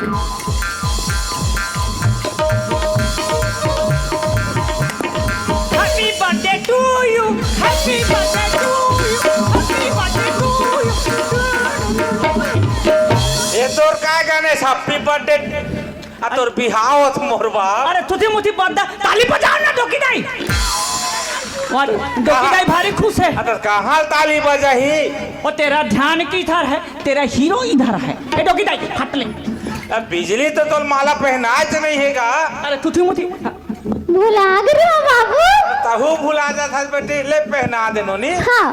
Happy birthday to you. Happy birthday to you. Happy birthday to you. ये तोर काय गाणे हैप्पी बर्थडे आ तोर बिहाव होत मोरबा अरे तुझी मुझी बर्थडे ताली बजाओ ना डोकी दाई और डोकी दाई भारी खुश है अतर कहाँ ताली बजाही और तेरा ध्यान किधर है तेरा हीरो इधर है ए डोकी दाई हट ले अब बिजली तो तोर माला पहनाए तो नहीं हैगा अरे तुझी मुझी भुला गए हो बाबू। तहु भुला जा था बेटी ले पहना देनो नी हाँ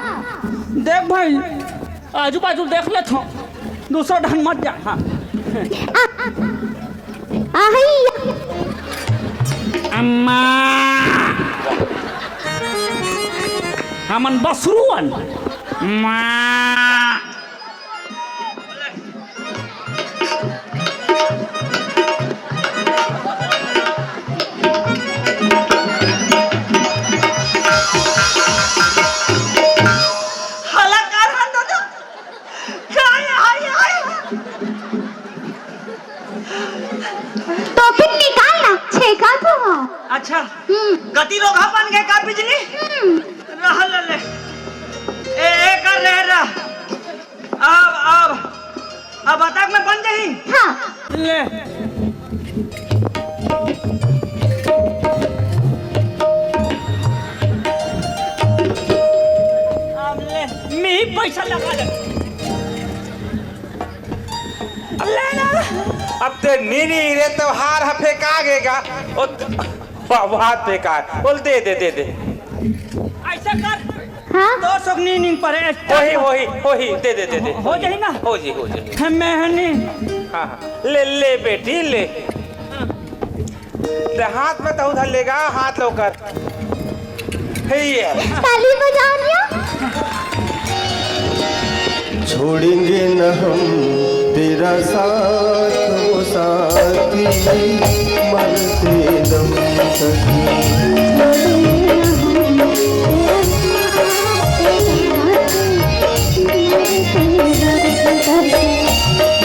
देख भाई आजू बाजू देख ले तो दूसरा ढंग मत जा हाँ आहिया अम्मा हमन बसरुअन माँ तो फिर निकालना छेका तो हो। अच्छा गति रोगा बन गए का बिजली रह ले ए कर रह अब अटक में बन जाही हाँ ले अब ले मी पैसा लगा दे ले ना अब ते नीनी रे त्योहार हफे का गेगा ओ बात फेंका बोल दे ऐसा कर हाँ 200 नींद पर वही दे हो जाए ना हो जी मैंने हाँ ले बेटी ले ते हाथ में तो उधर लेगा हाथ लोकर ये ताली बजाओ लिया। छोड़ेंगे न हम तेरा साथ वो साथी मरते दम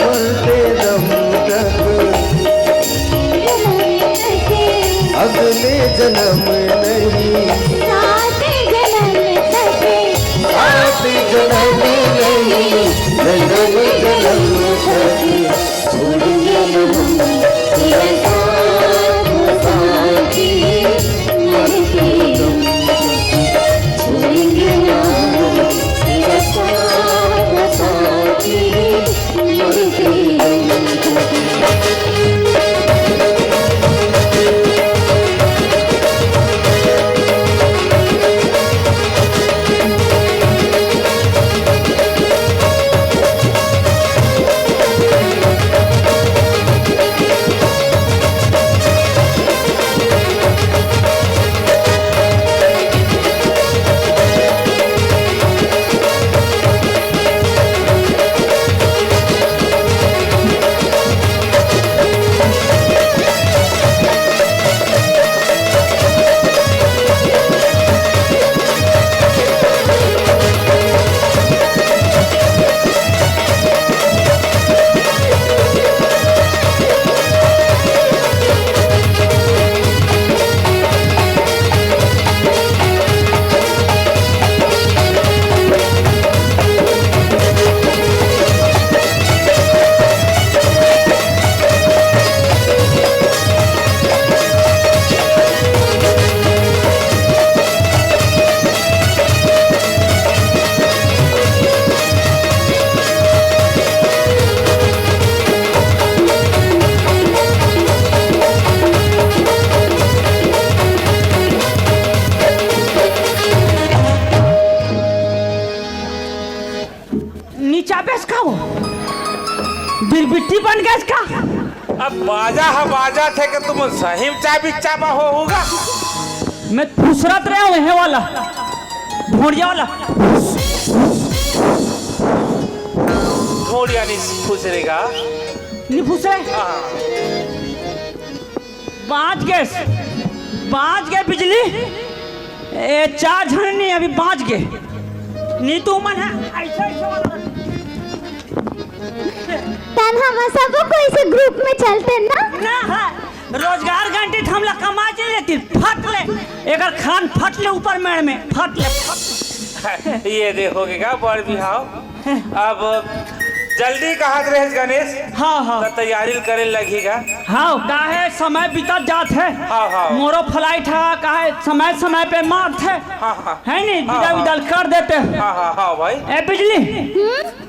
मरते दम तक अगले जन्म नहीं साथ जन्म नहीं जन्म सखी छोड़िए न हम तेरा साथ साथी मरते दम छोड़िए न हम तेरा साथ साथी मरते दम बिरबिट्टी बन गया इसका। अब बाजा थे कि तुम सही चाबा होगा। मैं फुसरत रहा हूँ वाला ढोड़िया वाला ढोड़िया नहीं फुसरेगा नहीं फुसरे बाज गए बिजली ए 4 झन नहीं अभी बाज गए नहीं तो मन है ऐसा वाला तन हम सब कोई से ग्रुप में चलते ना। ना है रोजगार घंटी हमला कमा चल लेती फट ले एकर खान फट ले ऊपर मेड़ में फट ले ये देखोगे का बड़ बिहाव। अब जल्दी कहाँ रहे गणेश। हाँ हाँ तो तैयारी करे लगेगा। हाँ काहे समय बीतत जात है। हाँ हाँ मोरो फ्लाइट है काहे समय समय पे मारत है। हाँ हाँ है नहीं हाँ, विदा विदा कर देते हैं। हाँ हाँ हाँ भाई। ए बिजली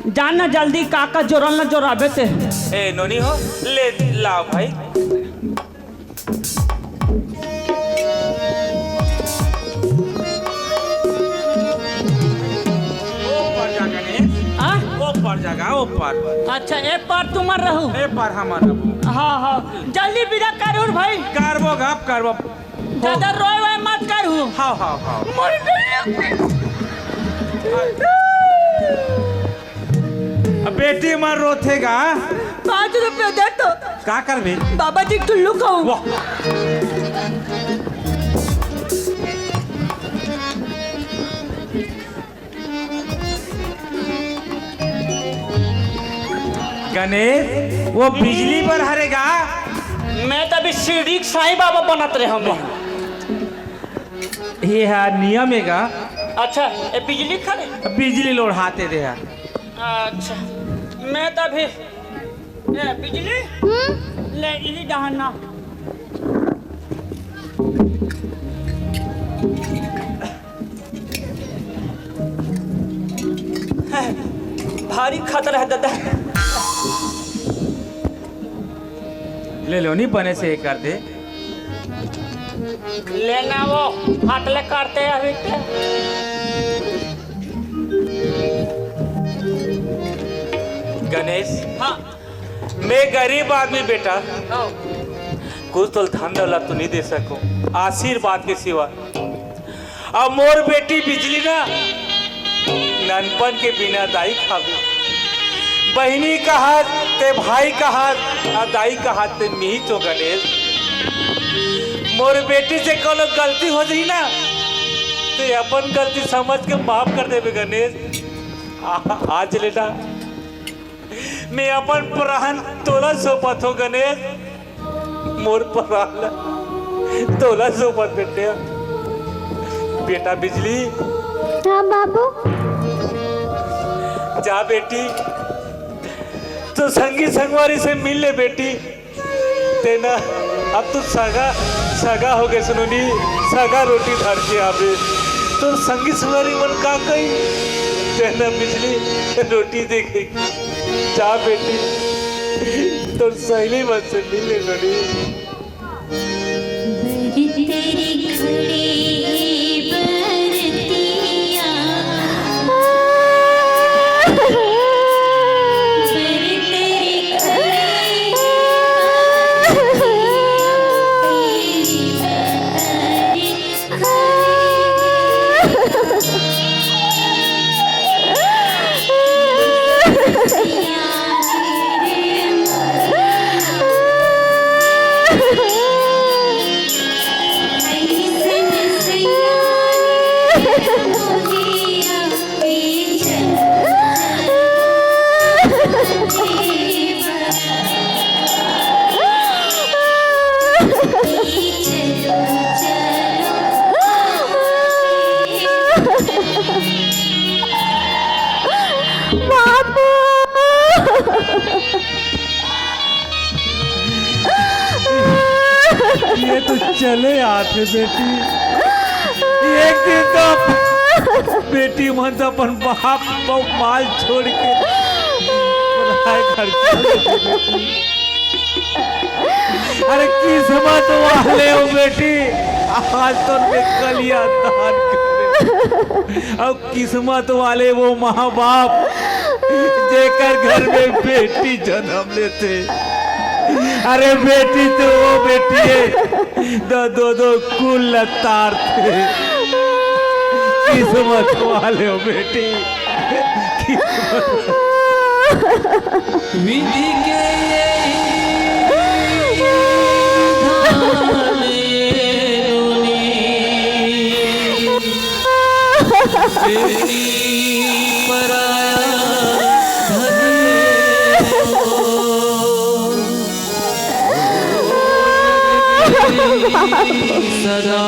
जानना जल्दी काका जोरल न जोराबे ते। ए नोनी हो ले लाओ भाई। ऊपर जा गणेश। हाँ ऊपर जगह ऊपर। अच्छा एक बार तुम रहू। ए पर हमारा हाँ हाँ जल्दी विदा करूँ भाई। करबो गप करबो। ज्यादा रोए वोए मत करू। हाँ हाँ हाँ बेटी मर रोथेगा। 5 रुपये दे तो का कर भी बाबा जी टुल्लू खाऊ। गणेश वो बिजली पर हरेगा। मैं तो अभी शिरडी साईं बाबा बनत रहे हम। ये है नियम है का। अच्छा ये बिजली खड़े। बिजली लोढ़ाते दे। अच्छा मैं तो अभी ए बिजली ले इली डहाना। भारी खतरा है दादा। ले लो नहीं बने से कर दे। लेना वो फाटले करते हैं अभी के। गणेश हाँ मैं गरीब आदमी बेटा कुछ तो धन दौलत तो नहीं दे सकूं आशीर्वाद के सिवा। अब मोर बेटी बिजली ना ननपन के बिना दाई खावे। बहनी का हाथ ते भाई का हाथ और दाई का हाथ ते मी तो गणेश। मोर बेटी से कोनो गलती हो जाई ना ते अपन गलती समझ के माफ कर देवे गणेश। आज लेना मैं अपन प्राण तोला सोपत हो गणेश। मोर प्राण तोला सोपत बेटे। बेटा बिजली। हाँ बाबू। जा बेटी तो संगी संगवारी से मिल ले बेटी। तेना अब तू सगा हो गए सुनोनी। सगा रोटी धर के आवे तो संगी संगवारी मन का कही तेना बिजली रोटी देखेगी। जा बेटी तो सहेली मन से मिल ले सोनी। तेरी घड़ी बरतिया ये तो चले आते बेटी। एक दिन तो बेटी मन तो अपन बाप माल छोड़ के घर बेटी। अरे किस्मत वाले हो बेटी आज तो कलिया दान करे। अब किस्मत वाले वो माँ बाप जेकर घर में बेटी जन्म लेते। अरे बेटी तो वो बेटी है दो कुल लतार थे। किस्मत वाले हो बेटी। विधि के बेटी पराया सदा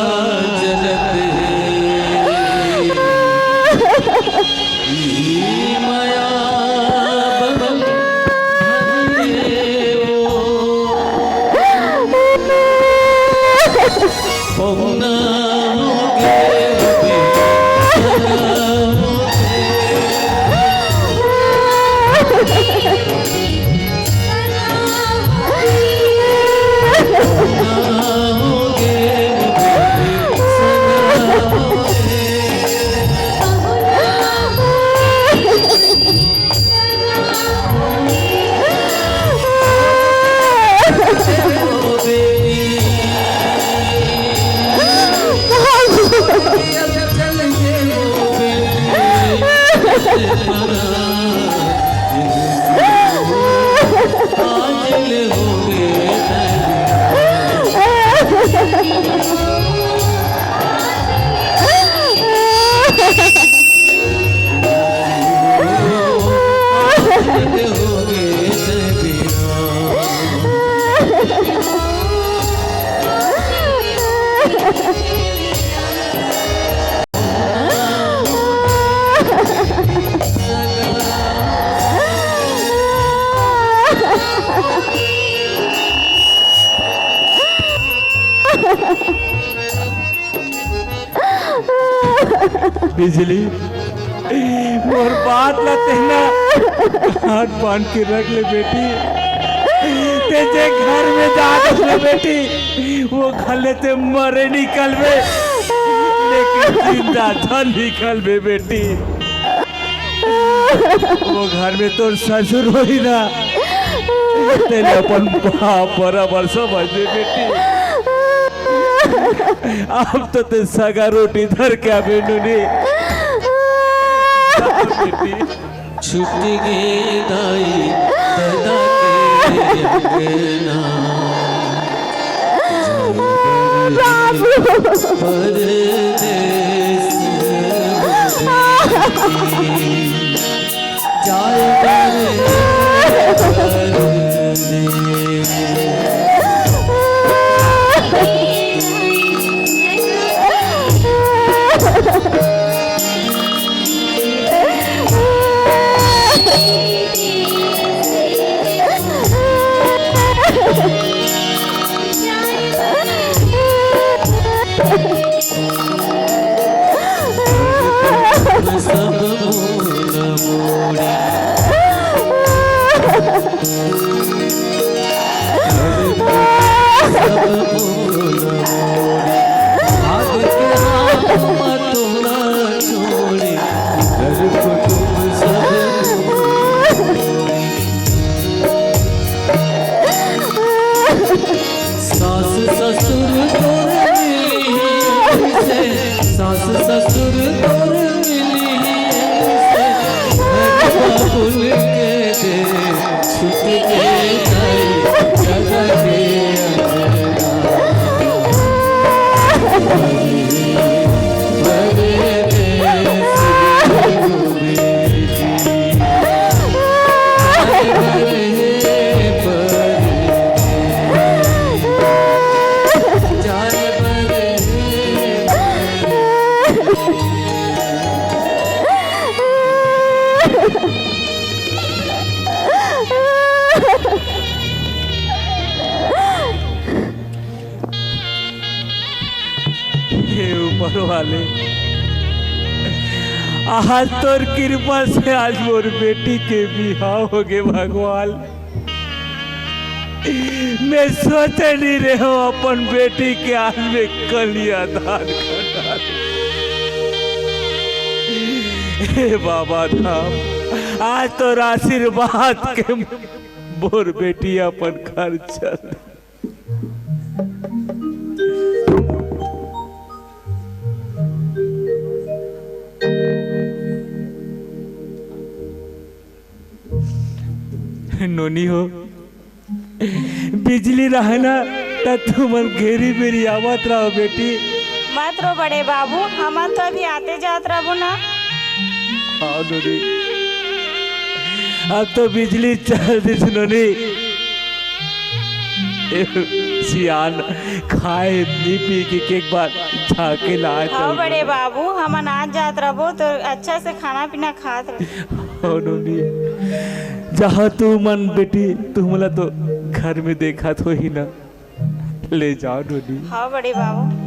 जलत माया बदल पौना बिजली मोर बात ला तेना हाथ बांध के रख ले बेटी। तेजे घर में जा ले बेटी, वो खले ते मरे निकल बे, लेकिन जिंदा था निकल बे बेटी। वो घर में तो ससुर हो ही ना, तेरे अपन बाप बराबर समझ दे बेटी। अब तो ते सगा रोटी धर के बेनूनी छुट गए दाई दादा के अंगना परदेस जाए सब मोड़ मोड़े सब मोड़ मोड़े भाग के हाथ मतों ना छोड़े घर कुटुंब सब सास ससुर तोर मिली से सास ससुर तोर भूल के दे छुट के जाए जगह के ऊपर वाले आज तोर कृपा से आज मोर बेटी के बिहाव हो गए भगवान। मैं सोचे नहीं रहे हो अपन बेटी के आज में कलिया दान कर। हे बाबा धाम आज तो आशीर्वाद के मोर बेटी अपन घर चल। नोनी हो बिजली रहना तो तुम घेरी मेरी आवत रहो बेटी। मत रो बड़े बाबू, हम तो अभी आते जात रहो ना। हाँ नोनी, अब तो बिजली चल दी नोनी। सियान खाए नी पी के एक बार झाके लाए हाँ बड़े बाबू हम अनाज जात रहो तो अच्छा से खाना पीना खात रहे। जहाँ तू मन बेटी तुमला तो घर में देखा तो ही ना ले जाओ नोनी। हाँ बड़े बाबू